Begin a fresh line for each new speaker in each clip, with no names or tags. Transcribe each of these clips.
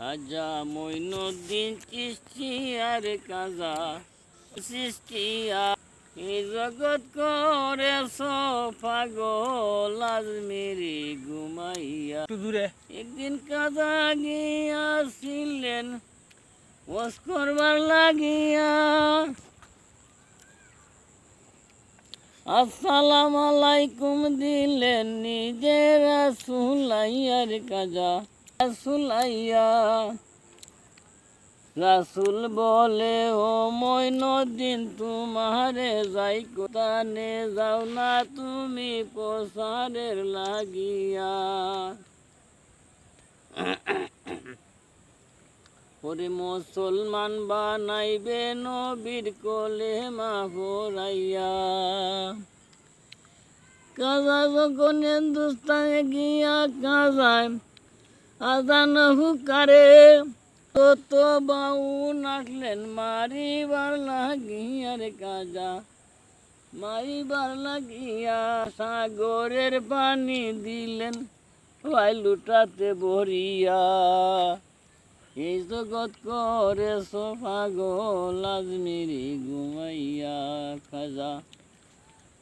হাজা মইনুদ্দিন চিশতি আর কাজা সৃষ্টিয়া এই জগৎ করেছ পাগল আজমেরি ঘুমাইয়া। একদিন কাজা গিয়াছিলেন ওয়াজ করবার লাগিয়া, আসসালামু আলাইকুম দিলেন নিজের রাসূলাইয়ার কাজা রাসূলাইয়া। রাসূল বলে ও মইনুদ্দিন তোমারে যাই কোতানে যাও না তুমি প্রসারের লাগিয়া। ওরে মুসলমান বানাইবে নবীর কোলে মা পড়াইয়া। কাজা যখন হিন্দুস্তানে গিয়া কাজায় আজান হুকারে, তত বাউন আসলেন মারিবার লাগিয়া রে কাজা মারিবার লাগিয়া। সাগরের পানি দিলেন ভাই লুটাতে ভরিয়া, এই জগৎ করেছ পাগল আজমেরি ঘুমাইয়া। খাজা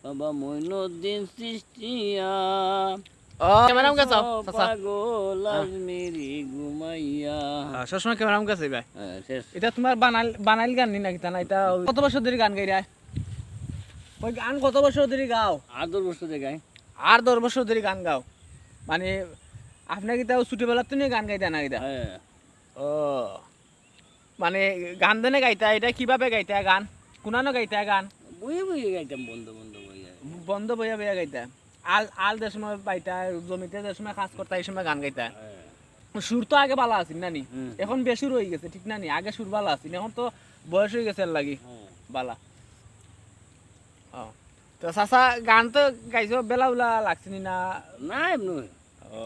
বাবা মইনুদ্দিন চিশতিয়া পাগল আজমেরি ঘুমাইয়া।
সবসময় ক্যামেরা আমার কাছে ভাই। এটা তোমার বানাইল গান নাকি তা না? এটা কত বছর ধরে গান গাইরা? ওই গান কত বছর ধরে গাও?
8-10 বছর ধরে গাই।
8-10 বছর ধরে গান গাও মানে আপনার কি তাও ছোটবেলার তো নিয়ে গান গাইতা না? এটা ও মানে গান দেনে গাইতা। এটা কিভাবে গাইতা গান? কোনানো গাইতা গান?
বইয়ে বইয়ে গাইতাম, বন্ধ বইয়া
বন্ধ বইয়া বইয়া গাইতা। আল যে সময় পাইতা জমিতে যে সময় কাজ করতা এই সময় গান গাইতা। সুর তো আগে ভালো আছিল নানি, এখন বেসুর হয়ে গেছে ঠিক নানি? আগে সুর ভালো আছিল, এখন তো বয়স হয়ে গেছে লাগি বালা। ও তো চাচা গান তো গাইছো বেলা উলা লাগছে না?
না এমনি।
ও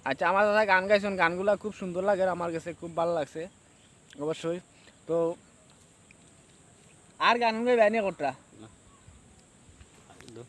আচ্ছা, আমার দাদা গান গাইছেন, গানগুলা খুব সুন্দর লাগে, আমার কাছে খুব ভালো লাগছে অবশ্যই। তো আর গান গাইবা নি কোনটা?